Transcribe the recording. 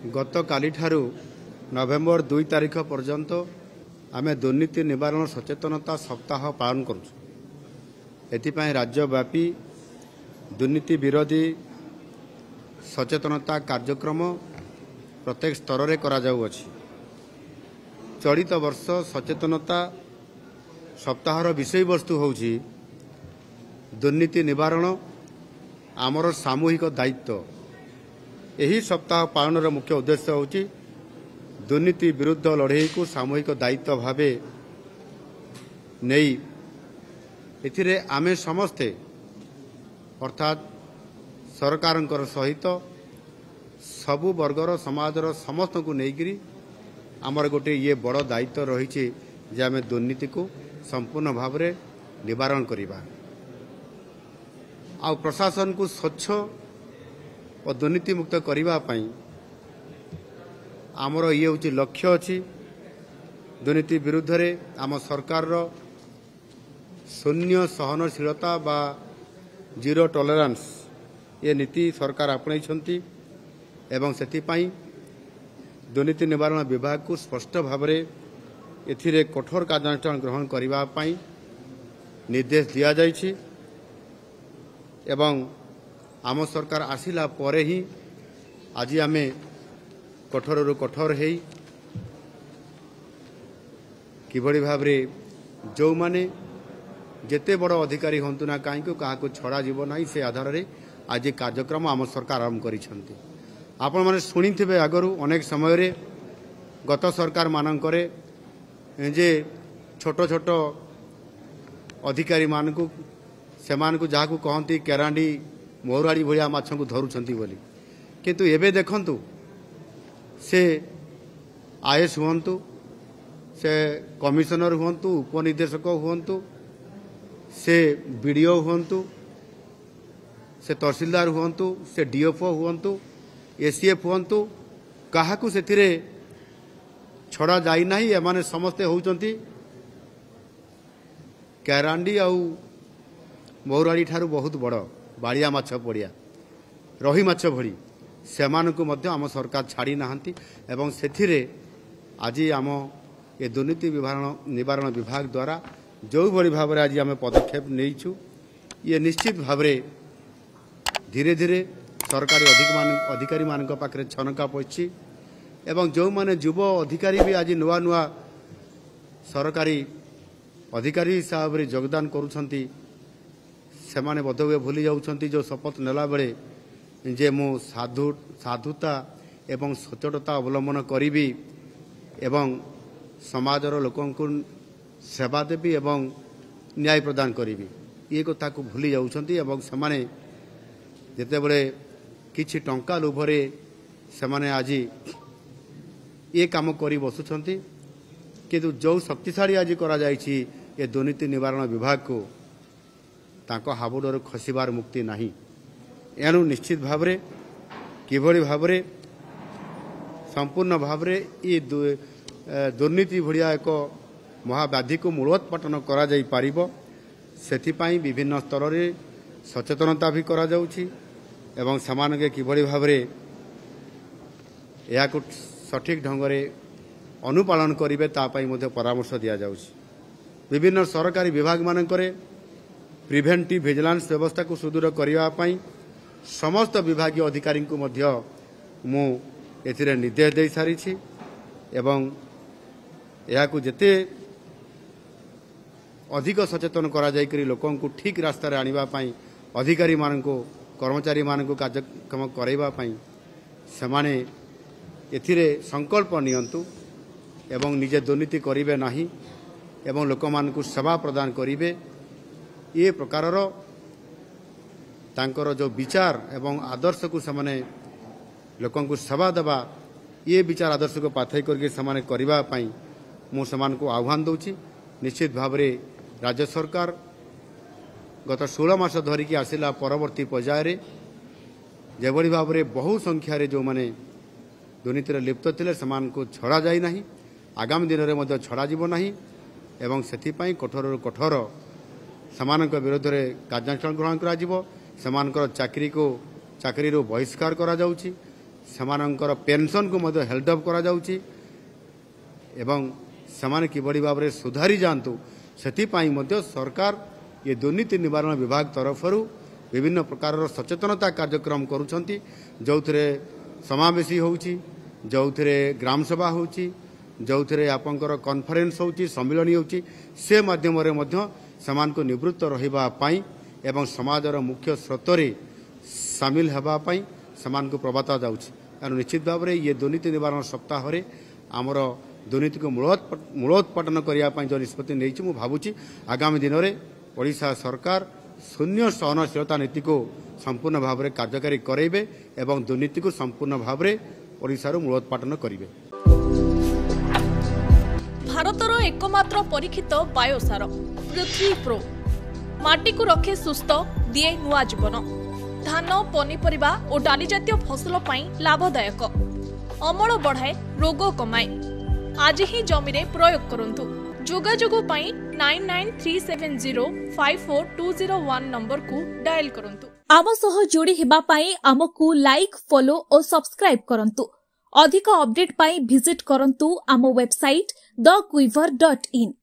गत काली ठारू नवेम्बर 2 तारिख पर्यंत आम दुर्नीति निवारण सचेतनता सप्ताह पालन करुँ। राज्यव्यापी दुर्नीति विरोधी सचेतनता कार्यक्रम प्रत्येक स्तर में करा जाउअछि। चलित वर्ष सचेतनता सप्ताहर विषय वस्तु होउछि दुर्नीति निवारण आमर सामूहिक दायित्व। यही सप्ताह पालनर मुख्य उद्देश्य होउछि दुर्नीति विरुद्ध लड़ाई को सामूहिक दायित्व भावे नहीं एथिरे आमे समस्ते अर्थात सरकार सहित सबु वर्गर समाजर समस्त को लेकिन आमर गोटे ये बड़ दायित्व रही जे आमे दुर्नीति को संपूर्ण भाव में निवारण करिबा आ प्रशासन को स्वच्छ और दुर्नीति मुक्त करिबा पई आमर ये हूँ लक्ष्य अच्छी। दुर्नीति विरुद्ध रे आम सरकार शून्य सहनशीलता बा जीरो टॉलरेंस ये नीति सरकार आपणाई एवं सेथिपाई दुर्नीति निवारण विभाग को स्पष्ट भाव में एथिरे कठोर कार्यानुष्ठान ग्रहण करिबा पई निर्देश दिया जाइछि एवं आम सरकार आसिला परे ही आज आमे कठोर रु कठोर है किभली भाव रे जो माने जेते बड़ अधिकारी हंतु ना कहीं क्या छड़ा जीव ना से आधार रे आज कार्यक्रम आम सरकार आरंभ करिसेंती। आपण माने शुणिथिबे आगरु अनेक समय रे गत सरकार मानकरे जे छोट छोट अधिकारी मानकु सेमानकु जाहाकु कहंती केरांडी मौराड़ी भलिया माछ को धरुछंती बोली किंतु एबे देखंतु से आईएएस हुंतु से कमिशनर हुंतु उपनिर्देशक हुंतु से बीडीओ हुंतु से तहसीलदार हुंतु से डीएफओ हुंतु एसीएफ हुंतु काहाकु सेथिरे छड़ा जाई नाही। एमाने समस्ते होउचंती केरांडी आउ मौराड़ी ठारू बहुत बड़ बाड़िया माछ पड़िया रही माछ भड़ी सेमानकु मध्य आम सरकार छाड़ी नाहंती एवं सेथिरे आज आम ये दुर्नीति निवारण विभाग द्वारा जो भली भाव में आज आम पदक्षेप नहींचु ये निश्चित भाव में धीरे धीरे सरकारी अधिकारी मान पाखे छनका पड़ी एवं जो माने युव अधिकारी भी आज नुआ नुआ सरकारी अधिकारी हिसाब से योगदान करुछंती सेमाने बोधहुए भूली जाउछंती जो शपथ नेला बेले जे मु साधुता एवं सचेतनता अवलंबन करी एवं समाजर लोकं को सेवा देवी एवं न्याय प्रदान करी ये कथा को भूली जाउछंती एवं सेमाने जेते बड़े किछि टंका लोभरे सेमाने आज ये काम करी बसुछंती किंतु जो शक्तिशाली आज करा जायछि ये दुर्नीति निवारण विभाग को तांको हाबुडर खसिबार मुक्ति नहीं। एणु निश्चित भाव में किभली भाव में संपूर्ण भाव में ये दुर्नीति भलिया एक महाव्याधि को मूलोत्पाटन करा जाई पारिबो सेथिपाई विभिन्न स्तर रे सचेतनता भी करा जाउछि एवं समानके किभली भाव में या सठिक ढंग से अनुपालन करिवे तापाई मध्ये परामर्श दिया जाउछि। विभिन्न सरकारी विभाग मानकरे प्रिभेंटिव विजिलेंस व्यवस्था को सुदृढ़ करिवा पई समस्त विभागीय अधिकारी को मध्य मु एथिरे निर्देश दे सारी एवं यह जेते अधिक सचेतन करा जाय करी लोकं को ठीक रास्ता रे आनिबा पई अधिकारी मान को कर्मचारी मान को कार्यक्रम करैबा पई समाने एथिरे संकल्प नियंतु एवं निजे दुर्नीति करिवे नाही एवं लोक मान को सेवा प्रदान करिवे ये प्रकारर तांकर जो विचार एवं आदर्श को समाने लोकं को सेवा देवा ये विचार आदर्श को पाथई करके समाने करिबा पई मु समान को आह्वान दउछि। निश्चित भाव में राज्य सरकार गत 16 मास धरिकी आसिला परवर्ती पर्यायर जेभली भाव में बहु संख्यार जो माने दुर्नीति लिप्त थिले समान को छड़ा जाई नाही आगामी दिन में छड़ा जीव नाही एवं सेथिपाई कठोर कठोर समान विरोध में कार्यानुष्ठान ग्रहण करा चाकरी को बहिष्कार करा जाउछि ସେମାନଙ୍କର ପେନ୍ସନ୍କୁ ମଧ୍ୟ ହେଲ୍ଡ ଅପ୍ କରାଯାଉଛି ଏବଂ ସେମାନେ କିଭଳି ଭାବରେ ସୁଧାରି ଯାଆନ୍ତୁ ସେଥିପାଇଁ ମଧ୍ୟ ସରକାର ଏ ଦୁର୍ନୀତି ନିବାରଣ ବିଭାଗ ତରଫରୁ ବିଭିନ୍ନ ପ୍ରକାରର ସଚେତନତା କାର୍ଯ୍ୟକ୍ରମ କରୁଛନ୍ତି, ଯେଉଁଥିରେ ସମାବେଶୀ ହେଉଛି, ଯେଉଁଥିରେ ଗ୍ରାମସଭା ହେଉଛି, ଯେଉଁଥିରେ ଆପଣଙ୍କର କନଫରେନ୍ସ ହେଉଛି, ସମ୍ମିଳନୀ ହେଉଛି, ସେ ମାଧ୍ୟମରେ ମଧ୍ୟ ସେମାନଙ୍କୁ ନିବୃତ୍ତ ରହିବା ପାଇଁ ଏବଂ ସମାଜର ମୁଖ୍ୟ ସ୍ରୋତରେ ସାମିଲ ହେବା ପାଇଁ ସେମାନଙ୍କୁ ପ୍ରବର୍ତ୍ତା ଯାଉଛି। ତେଣୁ ନିଶ୍ଚିତ ଭାବରେ ଇଏ ଦୁର୍ନୀତି ନିବାରଣ ସପ୍ତାହରେ ଆମର ଦୁର୍ନୀତିକୁ ମୂଳୋତ୍ପାଟନ କରିବା ପାଇଁ ଯେଉଁ ନିଷ୍ପତ୍ତି ନେଇଛି, ମୁଁ ଭାବୁଛି ଆଗାମୀ ଦିନରେ ଓଡ଼ିଶା ସରକାର ଶୂନ୍ୟ ସହନଶୀଳତା ନୀତିକୁ ସମ୍ପୂର୍ଣ୍ଣ ଭାବରେ କାର୍ଯ୍ୟକାରୀ କରାଇବେ ଏବଂ ଦୁର୍ନୀତିକୁ ସମ୍ପୂର୍ଣ୍ଣ ଭାବରେ ଓଡ଼ିଶାରୁ ମୂଳୋତ୍ପାଟନ କରିବେ। ଭାରତର एकमात्र परीक्षित बायोसार पृथ्वी प्रो माटी को रखे सुस्थ दिए नुआ जीवन। धान पनीपरिबा और डाली जातीय फसल पाई लाभदायक, अमल बढ़ाए, रोग कमाए। आज ही जमी रे प्रयोग करंतु। जोगाजोग पाई 9937054201 नंबर को डायल करंतु। आम सह जोड़ी हेबा पाई आमको लाइक, फॉलो और सब्सक्राइब करंतु। अधिक अपडेट पाई विजिट करंतु आम वेबसाइट thequiver.in।